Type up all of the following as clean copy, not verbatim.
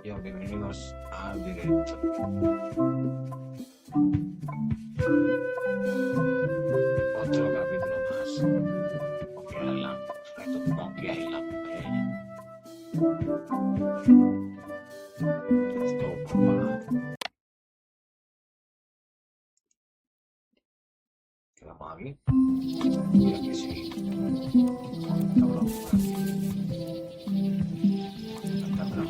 Bienvenidos al directo. Otro capítulo más. Monkey Island. Monkey Island. Esto, papá. Quedamos aquí. Y aquí sí. Cabrón.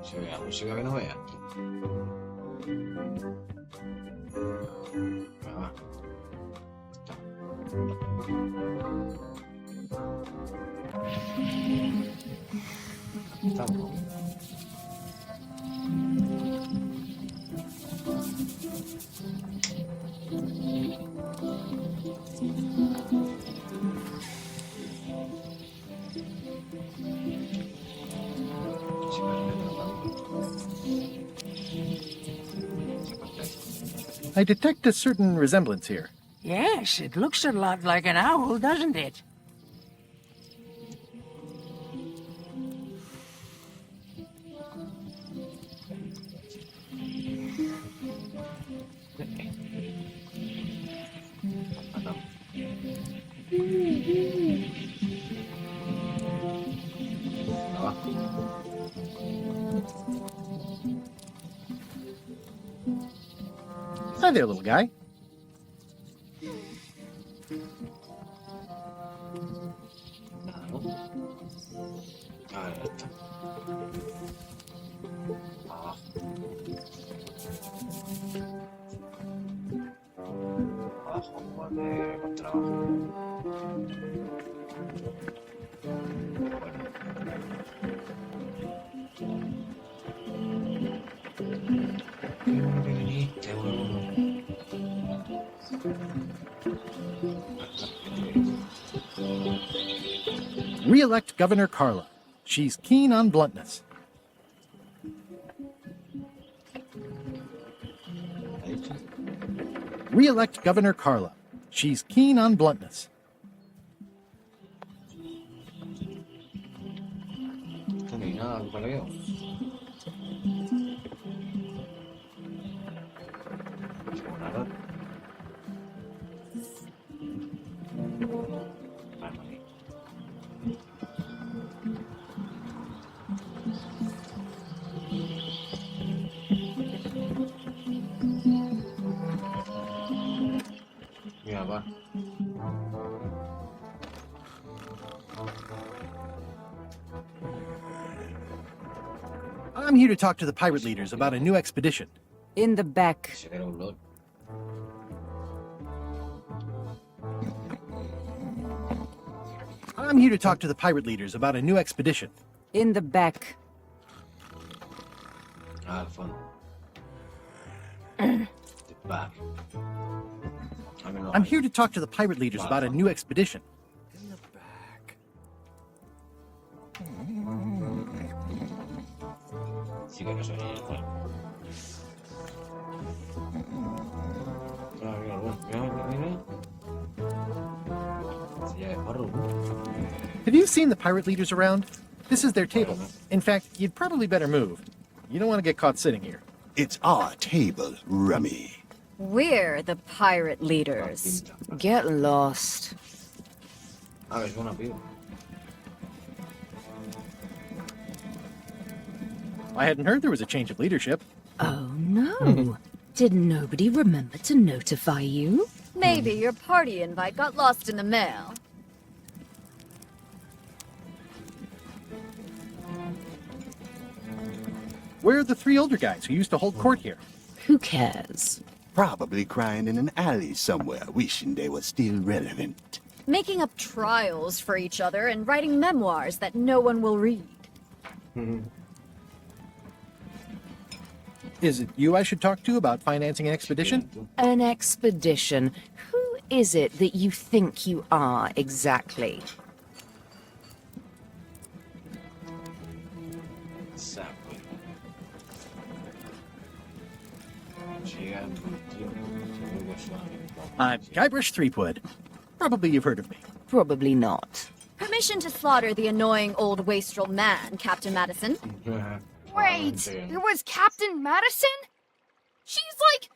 Se ve la música que no vea. Va. Estamos. I detect a certain resemblance here. Yes, it looks a lot like an owl, doesn't it? Hi there, little guy. Re-elect Governor Carla. She's keen on bluntness. Re-elect Governor Carla. She's keen on bluntness. I'm here to talk to the pirate leaders about a new expedition. In the back. I'm here to talk to the pirate leaders about a new expedition. In the back. Fun. The back. I'm here to talk to the pirate leaders about a new expedition. In the back. Sí que no soy igual. Have you seen the pirate leaders around? This is their table. In fact, you'd probably better move. You don't want to get caught sitting here. It's our table, Rummy. We're the pirate leaders. Get lost. Es buena piba. I hadn't heard there was a change of leadership. Oh no. Did nobody remember to notify you? Maybe your party invite got lost in the mail. Where are the three older guys who used to hold court here? Who cares? Probably crying in an alley somewhere, wishing they were still relevant. Making up trials for each other and writing memoirs that no one will read. Is it you I should talk to about financing an expedition? An expedition. Who is it that you think you are exactly? Exactly. Llega l'ultimo, luego suave. I'm Guybrush Threepwood. Probably you've heard of me. Probably not. Permission to slaughter the annoying old wastrel man, Captain Madison. Wait, it was Captain Madison? She's like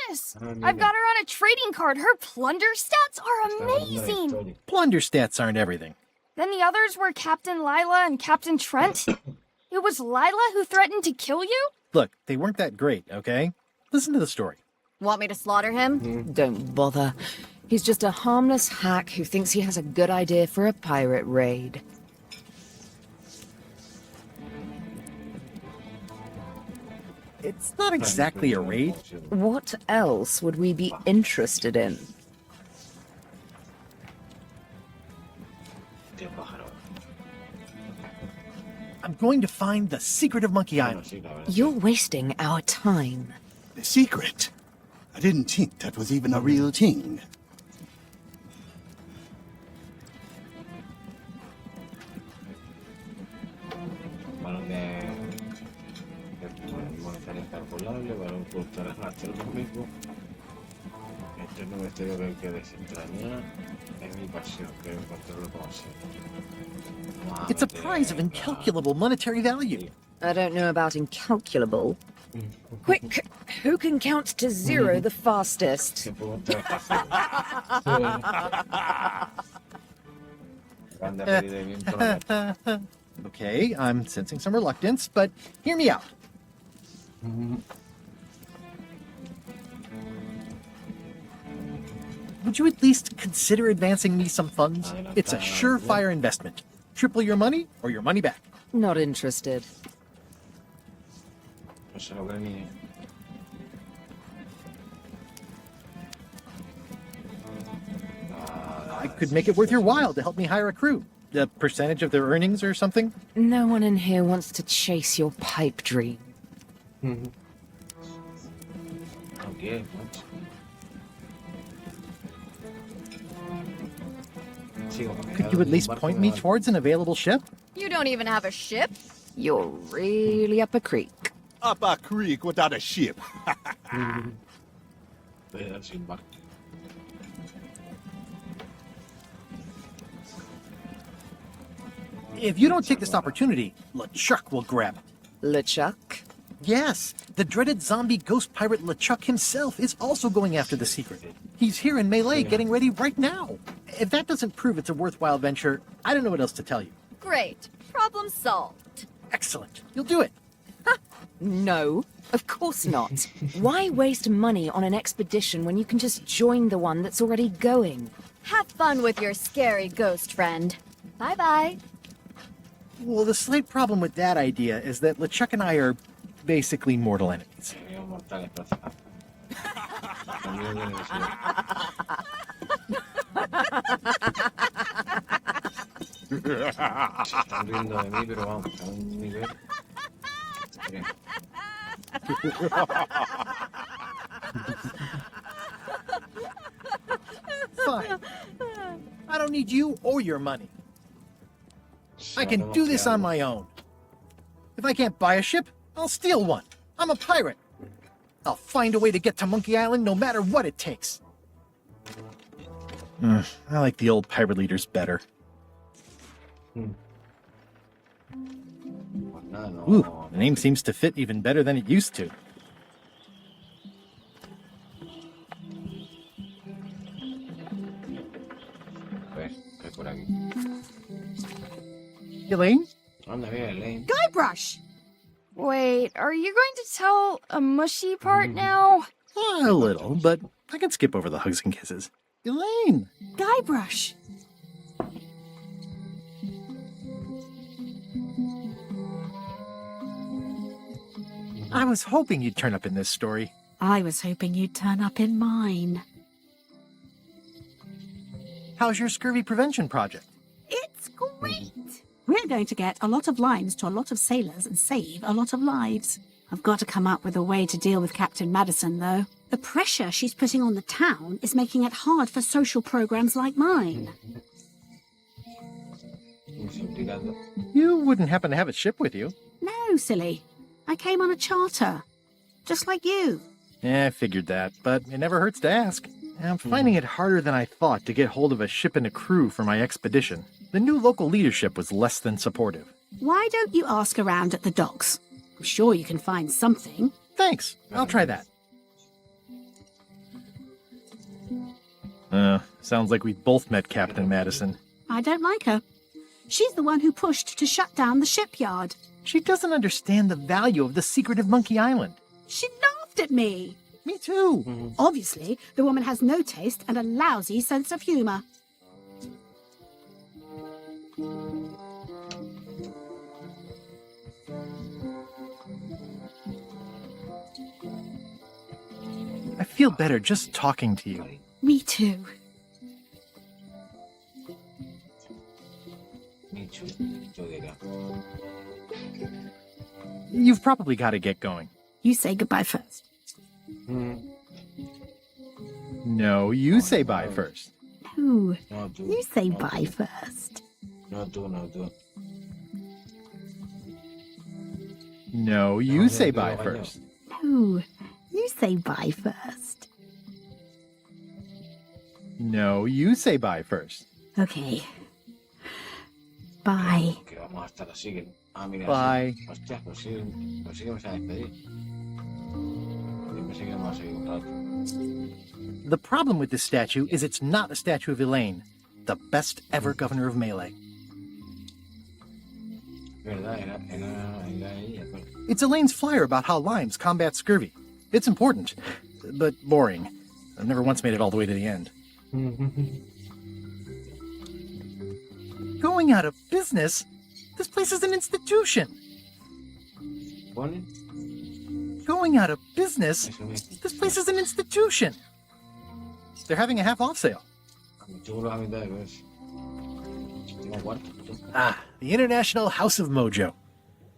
famous! I've got her on a trading card. Her plunder stats are amazing! Plunder stats aren't everything. Then the others were Captain Lila and Captain Trent. It was Lila who threatened to kill you? Look, they weren't that great, okay? Listen to the story. Want me to slaughter him? Don't bother. He's just a harmless hack who thinks he has a good idea for a pirate raid. It's not exactly a raid. What else would we be interested in? Tío pájaro. I'm going to find the secret of Monkey Bueno, Island. sí, la verdad. You're wasting our time. The secret? I didn't think that was even a real thing. Balón de monetario calculable, balón cultural astronómico. Este no misterio que hay que desentrañar. Es mi pasión, quiero encontrarlo como siempre. It's a prize of incalculable monetary value. I don't know about incalculable. Quick, who can count to zero the fastest? Se pregunta fácil. Anda perdida bien pronto. Okay, I'm sensing some reluctance, but hear me out. Would you at least consider advancing me some funds? It's a surefire investment. Triple your money or your money back. Not interested. No se lo cree ni. I could make it worth your while to help me hire a crew. A percentage of their earnings or something? No one in here wants to chase your pipe dream. Okay, much. Could you at least point me towards an available ship? You don't even have a ship? You're really up a creek. Up a creek without a ship. Sin barco. If you don't take this opportunity, LeChuck will grab it. LeChuck? Yes, the dreaded zombie ghost pirate LeChuck himself is also going after the secret. He's here in Melee getting ready right now. If that doesn't prove it's a worthwhile venture, I don't know what else to tell you. Great. Problem solved. Excellent. You'll do it. No, of course not. Why waste money on an expedition when you can just join the one that's already going? Have fun with your scary ghost friend. Bye-bye. Well, the slight problem with that idea is that LeChuck and I are basically mortal enemies. Serían mortales plaza. Amigo de universidad. Se están riendo de mí, pero vamos, a un nivel. Bien. Fine. I don't need you or your money. I can do this on my own. If I can't buy a ship, I'll steal one. I'm a pirate. I'll find a way to get to Monkey Island no matter what it takes. I like the old pirate leaders better. Pues nada, no. Ooh, the name seems to fit even better than it used to. A ver, ¿qué hay por aquí? Elaine? Anda, mira, Elaine. Guybrush! Wait, are you going to tell a mushy part now? A little, but I can skip over the hugs and kisses. Elaine! Guybrush. I was hoping you'd turn up in this story. I was hoping you'd turn up in mine. How's your scurvy prevention project? It's great. We're going to get a lot of lines to a lot of sailors and save a lot of lives. I've got to come up with a way to deal with Captain Madison, though. The pressure she's putting on the town is making it hard for social programs like mine. You wouldn't happen to have a ship with you. No, silly. I came on a charter. Just like you. Yeah, I figured that, but it never hurts to ask. I'm finding it harder than I thought to get hold of a ship and a crew for my expedition. The new local leadership was less than supportive. Why don't you ask around at the docks? I'm sure you can find something. Thanks. I'll try that. Sounds like we both met Captain Madison. I don't like her. She's the one who pushed to shut down the shipyard. She doesn't understand the value of the secret of Monkey Island. She laughed at me. Me too. Obviously, the woman has no taste and a lousy sense of humor. I feel better just talking to you. Me too. You've probably got to get going. You say goodbye first. No, you say bye first. No, you say bye first. No, you say bye first. No, you say bye first. No, you say bye first. Okay. Bye. Bye. The problem with this statue is it's not a statue of Elaine, the best ever governor of Melee. It's Elaine's flyer about how limes combat scurvy. It's important, but boring. I've never once made it all the way to the end. Going out of business? This place is an institution. Going out of business? This place is an institution. They're having a half-off sale. Ah, the International House of Mojo.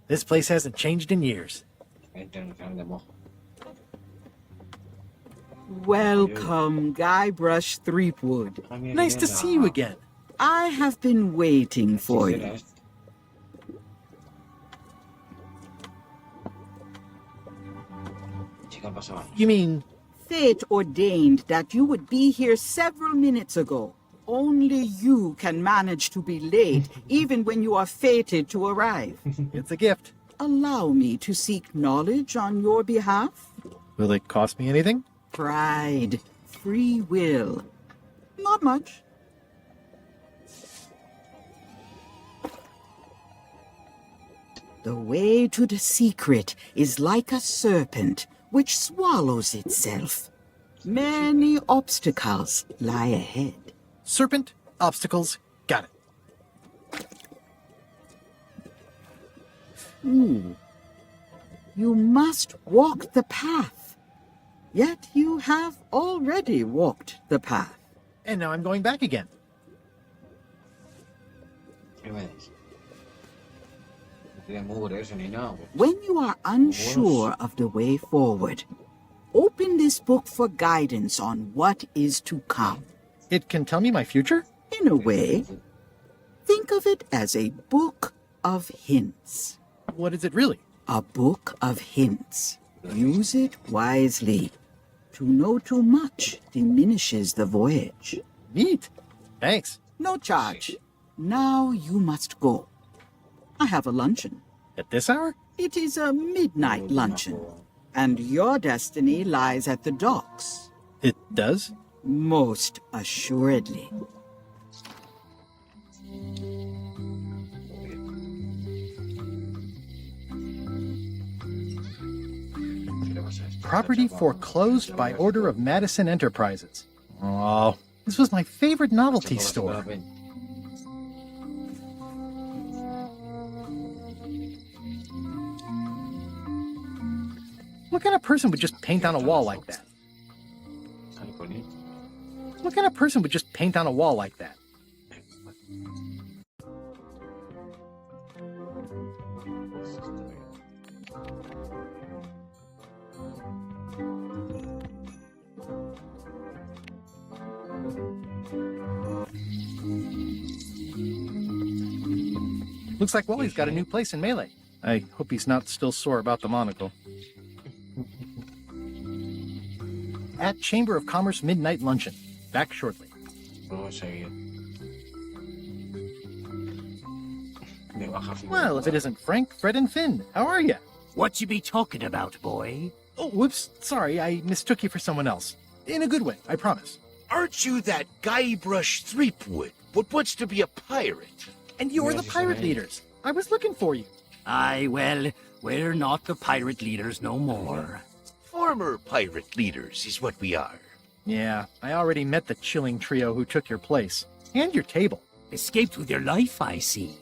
This place hasn't changed in years. Welcome, Guybrush Threepwood. Nice to see you again. I have been waiting for you. You mean... Fate ordained that you would be here several minutes ago. Only you can manage to be late, even when you are fated to arrive. It's a gift. Allow me to seek knowledge on your behalf. Will it cost me anything? Pride, free will. Not much. The way to the secret is like a serpent which swallows itself. Many obstacles lie ahead. Serpent, obstacles, got it. You must walk the path. Yet you have already walked the path. And now I'm going back again. When you are unsure of the way forward, open this book for guidance on what is to come. It can tell me my future? In a way, think of it as a book of hints. What is it really? A book of hints. Use it wisely. To know too much diminishes the voyage. Neat. Thanks. No charge. Now you must go. I have a luncheon. At this hour? It is a midnight luncheon, and your destiny lies at the docks. It does? Most assuredly. Property foreclosed by order of Madison Enterprises. Oh, this was my favorite novelty store. What kind of person would just paint on a wall like that? What kind of person would just paint on a wall like that? Looks like Wally's got a new place in Melee. I hope he's not still sore about the monocle. At Chamber of Commerce Midnight Luncheon. Back shortly. Well, if it isn't Frank, Fred, and Finn, how are you? What you be talking about, boy? Oh, whoops. Sorry, I mistook you for someone else. In a good way, I promise. Aren't you that Guybrush Threepwood, but wants to be a pirate? And you're the pirate leaders. I was looking for you. Aye, well, we're not the pirate leaders no more. Former pirate leaders is what we are. Yeah, I already met the chilling trio who took your place. And your table. Escaped with your life, I see.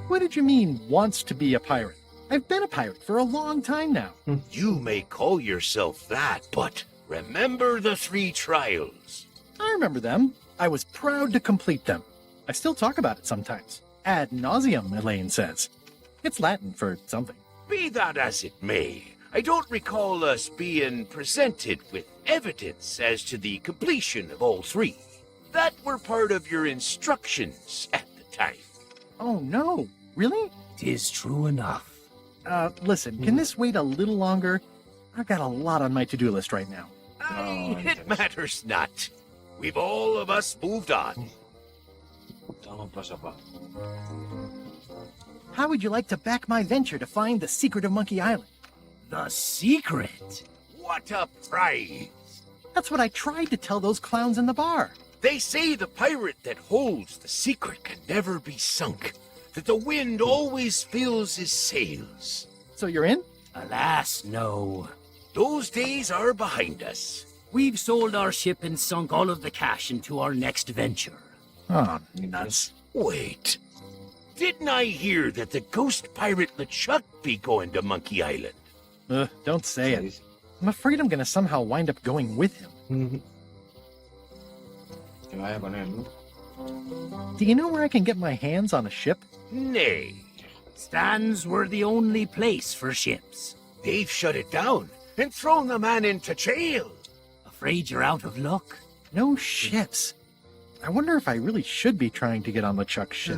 What did you mean, wants to be a pirate? I've been a pirate for a long time now. You may call yourself that, but remember the 3 trials. I remember them. I was proud to complete them. I still talk about it sometimes. Ad nauseum, Elaine says. It's Latin for something. Be that as it may, I don't recall us being presented with evidence as to the completion of all 3. That were part of your instructions at the time. Oh, no. Really? 'Tis true enough. Listen, can this wait a little longer? I've got a lot on my to-do list right now. Aye, it matters not. We've all of us moved on. How would you like to back my venture to find the secret of Monkey Island? The secret? What a prize! That's what I tried to tell those clowns in the bar. They say the pirate that holds the secret can never be sunk, that the wind always fills his sails. So you're in? Alas, no. Those days are behind us. We've sold our ship and sunk all of the cash into our next venture. Oh, nuts. Wait. Didn't I hear that the ghost pirate LeChuck be going to Monkey Island? Don't say it. I'm afraid I'm gonna somehow wind up going with him. Do you know where I can get my hands on a ship? Nay. Stands were the only place for ships. They've shut it down and thrown the man into jail. Afraid you're out of luck? No ships. I wonder if I really should be trying to get on LeChuck's ship.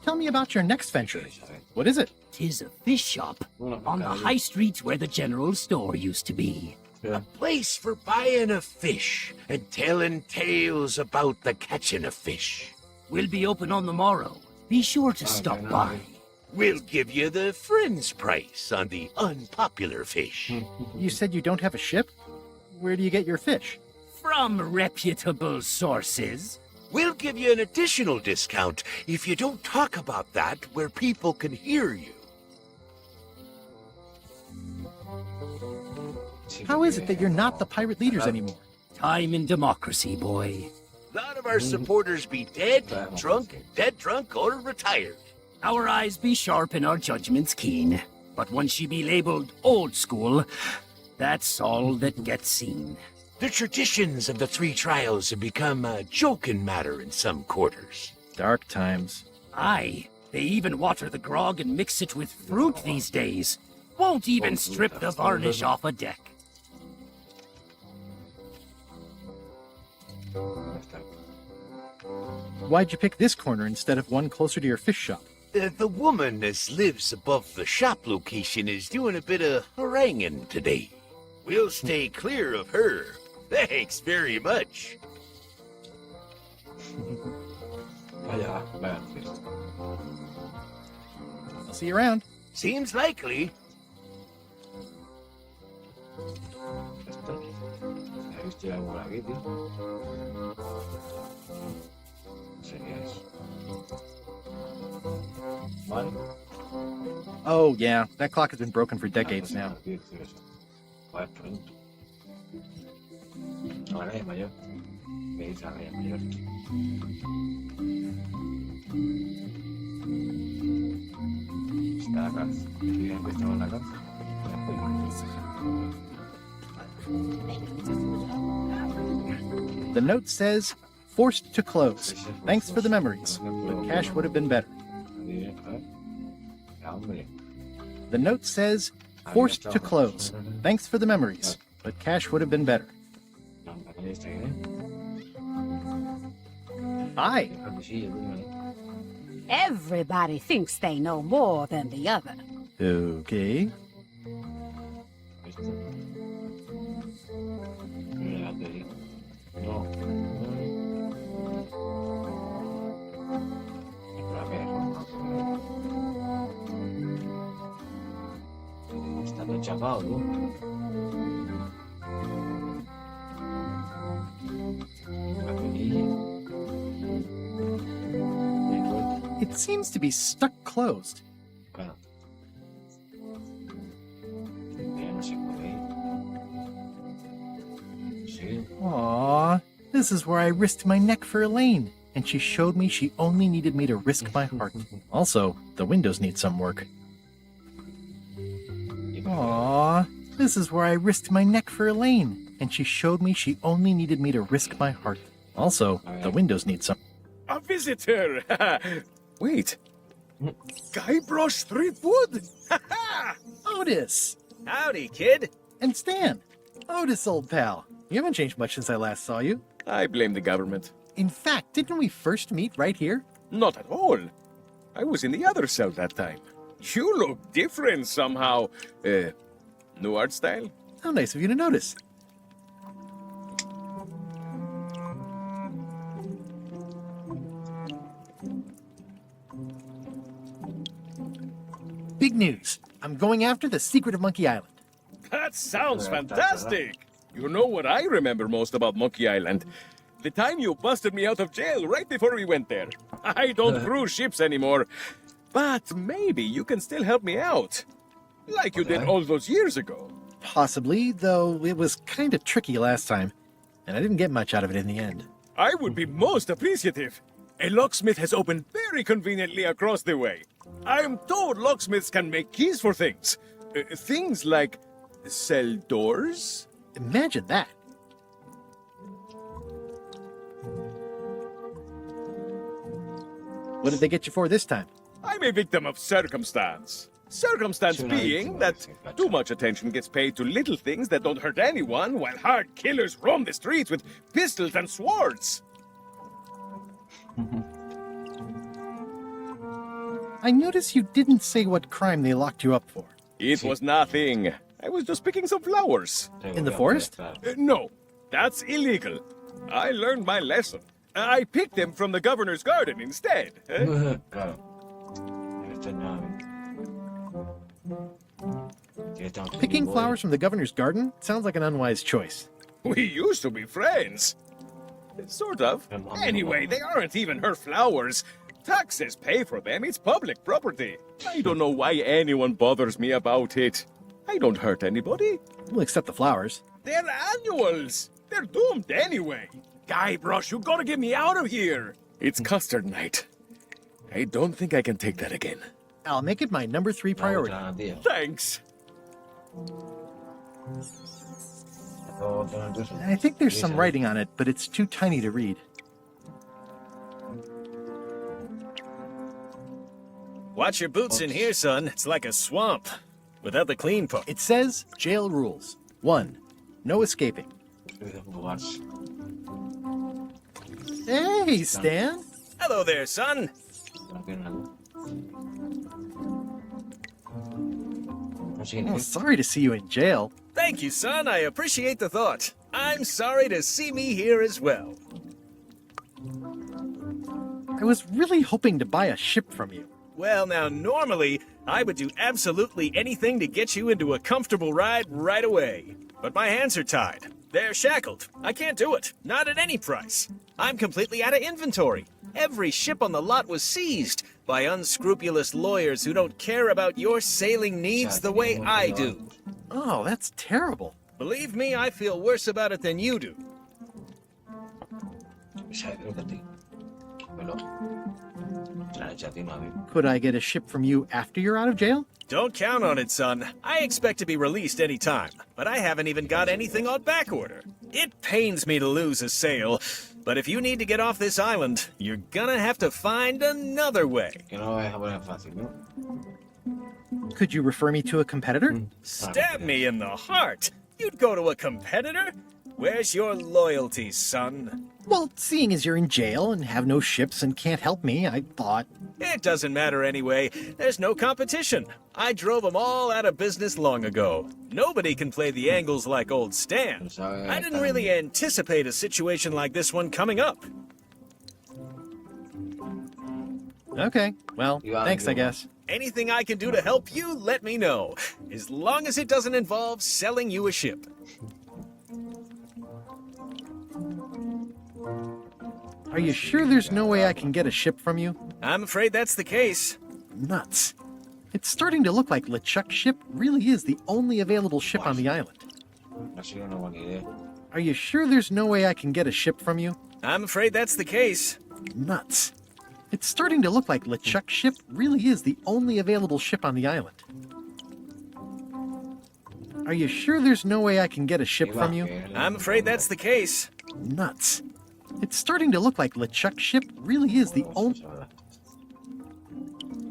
Tell me about your next venture. What is it? 'Tis a fish shop on the high street where the general store used to be. A place for buying a fish and telling tales about the catching of fish. We'll be open on the morrow. Be sure to stop by. We'll give you the friend's price on the unpopular fish. You said you don't have a ship? Where do you get your fish? From reputable sources. We'll give you an additional discount if you don't talk about that where people can hear you. How is it that you're not the pirate leaders anymore? Time in democracy, boy. A lot of our supporters be dead, drunk, or retired. Our eyes be sharp and our judgments keen. But once you be labeled old school, that's all that gets seen. The traditions of the 3 trials have become a joking matter in some quarters. Dark times. Aye, they even water the grog and mix it with fruit these days. Won't even strip the varnish off a deck. Why'd you pick this corner instead of one closer to your fish shop? The woman as lives above the shop location is doing a bit of haranguing today. We'll stay clear of her. Thanks very much. I'll see you around. Seems likely. Serious. Vale. Oh, yeah. That clock has been broken for decades now. Vale, pronto. Ahora es mayor. ¿Veis? Ahora es mayor. Está la cárcel. ¿Quieren que estaba en la cárcel? The note says, forced to close. Thanks for the memories, but cash would have been better. The note says, forced to close. Thanks for the memories, but cash would have been better. Hi. Everybody thinks they know more than the other. Okay. Está todo chapado, ¿no? It seems to be stuck closed. Claro. Ya no se puede ir. Sí. Aww, this is where I risked my neck for Elaine, and she showed me she only needed me to risk my heart. Also, the windows need some work. Aww, this is where I risked my neck for Elaine, and she showed me she only needed me to risk my heart. Also, the windows need some. A visitor! Wait. Guybrush Threepwood? Otis! Howdy, kid. And Stan! Otis, old pal. You haven't changed much since I last saw you. I blame the government. In fact, didn't we first meet right here? Not at all. I was in the other cell that time. You look different somehow. New art style? How nice of you to notice. Big news. I'm going after the secret of Monkey Island. That sounds fantastic. You know what I remember most about Monkey Island? The time you busted me out of jail right before we went there. I don't cruise ships anymore. But maybe you can still help me out. Like you did all those years ago. Possibly, though it was kind of tricky last time, and I didn't get much out of it in the end. I would be most appreciative. A locksmith has opened very conveniently across the way. I am told locksmiths can make keys for things. Things like cell doors? Imagine that. What did they get you for this time? I'm a victim of circumstance. Circumstance being that too much attention gets paid to little things that don't hurt anyone, while hard killers roam the streets with pistols and swords. I notice you didn't say what crime they locked you up for. It was nothing. I was just picking some flowers. In the forest? No, that's illegal. I learned my lesson. I picked them from the governor's garden instead. Picking flowers from the governor's garden sounds like an unwise choice. We used to be friends. Sort of. Anyway, they aren't even her flowers. Taxes pay for them. It's public property. I don't know why anyone bothers me about it. I don't hurt anybody. We'll accept the flowers. They're annuals. They're doomed anyway. Guybrush, you gotta get me out of here. It's custard night. I don't think I can take that again. I'll make it my number 3 priority. Thanks. I think there's some writing on it, but it's too tiny to read. Watch your boots in here, son. It's like a swamp. Without the clean part. It says jail rules. 1. No escaping. Hey, Stan. Hello there, son. Oh, sorry to see you in jail. Thank you, son. I appreciate the thought. I'm sorry to see me here as well. I was really hoping to buy a ship from you. Well, now, normally, I would do absolutely anything to get you into a comfortable ride right away. But my hands are tied. They're shackled. I can't do it. Not at any price. I'm completely out of inventory. Every ship on the lot was seized by unscrupulous lawyers who don't care about your sailing needs the way I do. Oh, that's terrible. Believe me, I feel worse about it than you do. Could I get a ship from you after you're out of jail? Don't count on it, son. I expect to be released any time, but I haven't even got anything on back order. It pains me to lose a sale, but if you need to get off this island, you're gonna have to find another way. Could you refer me to a competitor? Stab me in the heart. You'd go to a competitor? Where's your loyalty, son? Well, seeing as you're in jail and have no ships and can't help me, I thought... It doesn't matter anyway. There's no competition. I drove them all out of business long ago. Nobody can play the angles like old Stan. I didn't really anticipate a situation like this one coming up. Okay, well, thanks, I guess. Anything I can do to help you, let me know. As long as it doesn't involve selling you a ship. Are you sure there's no way I can get a ship from you? I'm afraid that's the case. Nuts. It's starting to look like LeChuck's ship really is the only available ship on the island. Are you sure there's no way I can get a ship from you? I'm afraid that's the case. Nuts. It's starting to look like LeChuck's ship really is the only available ship on the island. Are you sure there's no way I can get a ship from you? I'm afraid that's the case. Nuts. It's starting to look like LeChuck's ship really is the only...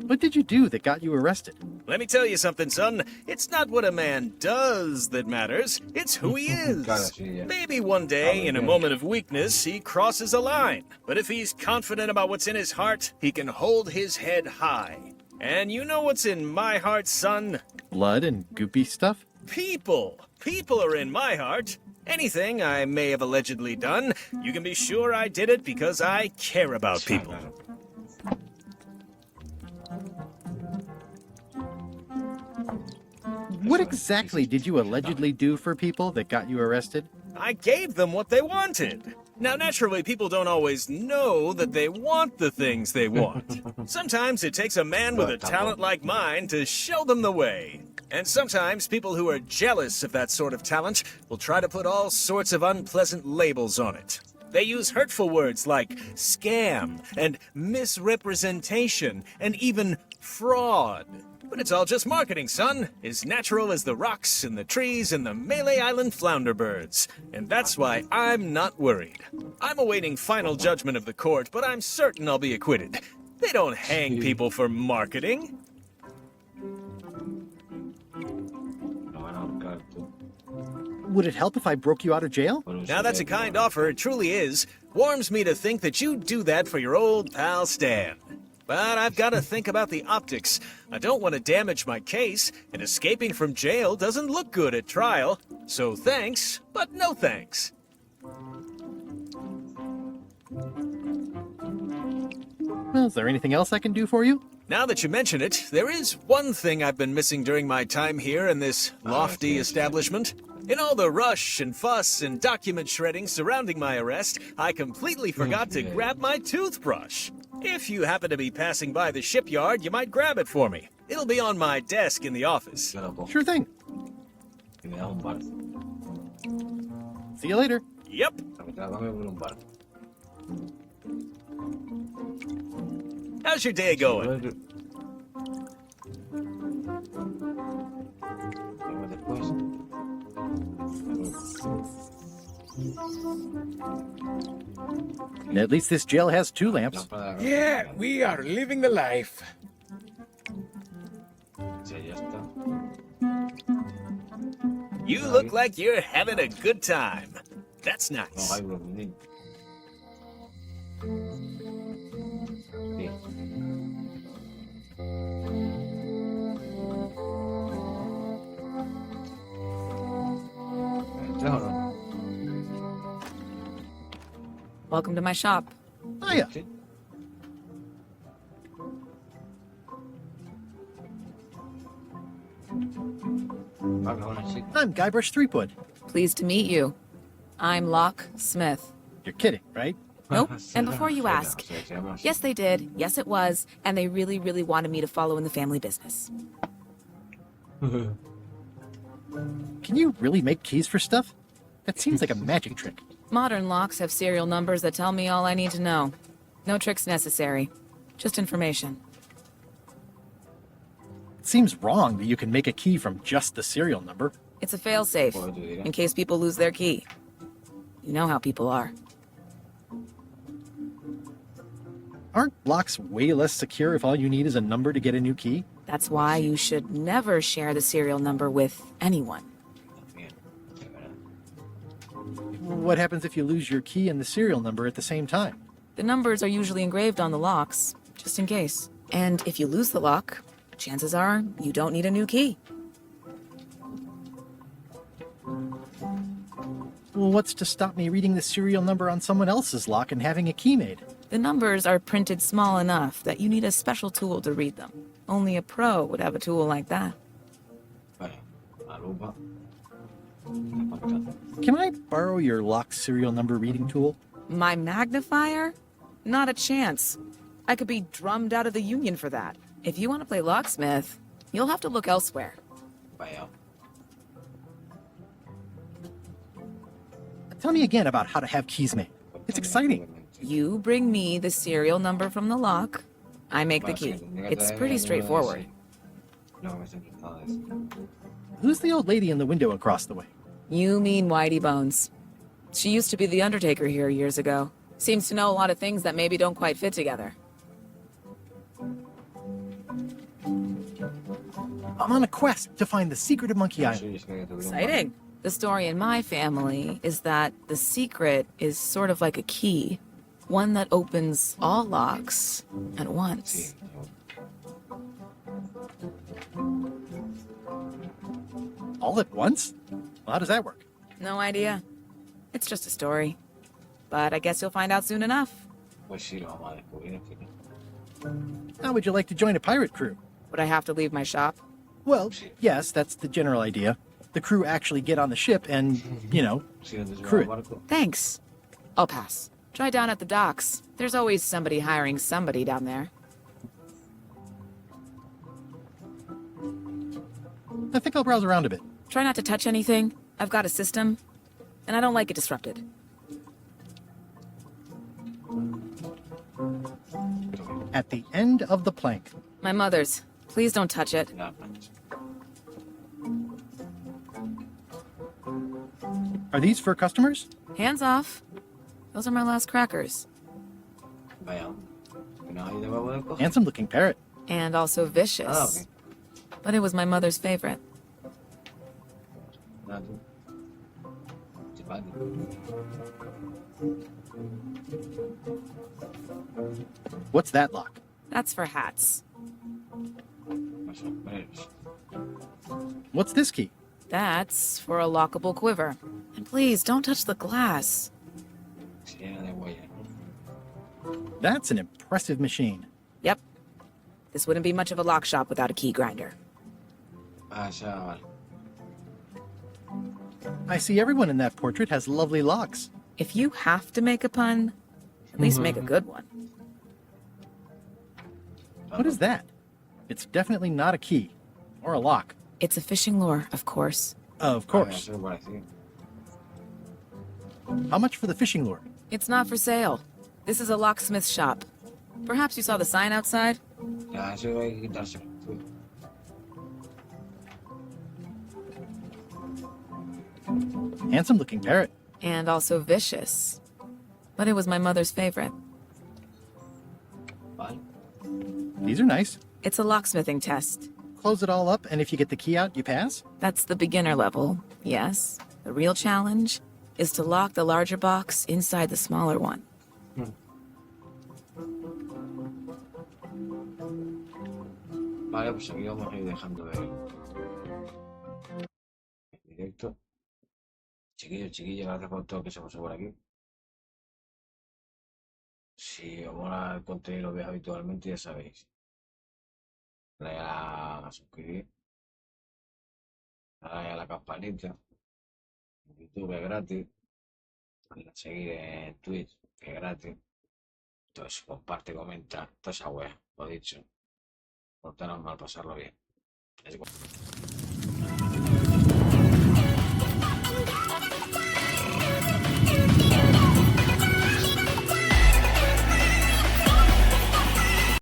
What did you do that got you arrested? Let me tell you something, son. It's not what a man does that matters. It's who he is. Maybe one day, in a moment of weakness, he crosses a line. But if he's confident about what's in his heart, he can hold his head high. And you know what's in my heart, son? Blood and goopy stuff? People. People are in my heart. Anything I may have allegedly done, you can be sure I did it because I care about people. What exactly did you allegedly do for people that got you arrested? I gave them what they wanted. Now, naturally, people don't always know that they want the things they want. Sometimes it takes a man with a talent like mine to show them the way. And sometimes people who are jealous of that sort of talent will try to put all sorts of unpleasant labels on it. They use hurtful words like scam and misrepresentation and even fraud. But it's all just marketing, son. As natural as the rocks and the trees and the Malay Island flounder birds. And that's why I'm not worried. I'm awaiting final judgment of the court, but I'm certain I'll be acquitted. They don't hang people for marketing. Would it help if I broke you out of jail? Now that's a kind offer, it truly is. Warms me to think that you'd do that for your old pal Stan. But I've got to think about the optics. I don't want to damage my case, and escaping from jail doesn't look good at trial. So thanks, but no thanks. Well, is there anything else I can do for you? Now that you mention it, there is one thing I've been missing during my time here in this lofty establishment. In all the rush and fuss and document shredding surrounding my arrest, I completely forgot to grab my toothbrush. If you happen to be passing by the shipyard, you might grab it for me. It'll be on my desk in the office. Sure thing. See you later. Yep. How's your day going? At least this jail has 2 lamps. Yeah, we are living the life. You look like you're having a good time. That's nice. Welcome to my shop. Hiya. I'm Guybrush Threepwood. Pleased to meet you. I'm Locke Smith. You're kidding, right? Nope. And before you ask, yes, they did. Yes, it was. And they really, really wanted me to follow in the family business. Can you really make keys for stuff? That seems like a magic trick. Modern locks have serial numbers that tell me all I need to know. No tricks necessary. Just information. It seems wrong that you can make a key from just the serial number. It's a failsafe, in case people lose their key. You know how people are. Aren't locks way less secure if all you need is a number to get a new key? That's why you should never share the serial number with anyone. What happens if you lose your key and the serial number at the same time? The numbers are usually engraved on the locks, just in case. And if you lose the lock, chances are you don't need a new key. Well, what's to stop me reading the serial number on someone else's lock and having a key made? The numbers are printed small enough that you need a special tool to read them. Only a pro would have a tool like that. Can I borrow your lock serial number reading tool? My magnifier? Not a chance. I could be drummed out of the union for that. If you want to play locksmith, you'll have to look elsewhere. Tell me again about how to have keys made. It's exciting. You bring me the serial number from the lock. I make the key. It's pretty straightforward. Who's the old lady in the window across the way? You mean Whitey Bones. She used to be the Undertaker here years ago. Seems to know a lot of things that maybe don't quite fit together. I'm on a quest to find the secret of Monkey Island. Exciting. The story in my family is that the secret is sort of like a key. One that opens all locks at once. All at once? Well, how does that work? No idea. It's just a story. But I guess you'll find out soon enough. How would you like to join a pirate crew? Would I have to leave my shop? Well, yes, that's the general idea. The crew actually get on the ship and, crew it. Thanks. I'll pass. Try down at the docks. There's always somebody hiring somebody down there. I think I'll browse around a bit. Try not to touch anything. I've got a system, and I don't like it disrupted. At the end of the plank. My mother's. Please don't touch it. Are these for customers? Hands off. Those are my last crackers. Handsome looking parrot. And also vicious. But it was my mother's favorite. What's that lock? That's for hats. What's this key? That's for a lockable quiver. And please, don't touch the glass. That's an impressive machine. Yep. This wouldn't be much of a lock shop without a key grinder. I see everyone in that portrait has lovely locks. If you have to make a pun, at least make a good one. What is that? It's definitely not a key. Or a lock. It's a fishing lure, of course. Of course. How much for the fishing lure? It's not for sale. This is a locksmith shop. Perhaps you saw the sign outside? Handsome looking parrot. And also vicious. But it was my mother's favorite. These are nice. It's a locksmithing test. Close it all up, and if you get the key out, you pass? That's the beginner level, yes. The real challenge is to lock the larger box inside the smaller one. Vale, pues aquí vamos a ir dejando el directo. Chiquillos, gracias por todo que se pasó por aquí. Si os mola el contenido y lo veis habitualmente, ya sabéis. Dale a suscribir. Dale a la campanita. YouTube es gratis. Dale a seguir en Twitch, que es gratis. Entonces, comparte, comenta, toda esa wea, lo dicho. Portanos mal, pasarlo bien. Es igual.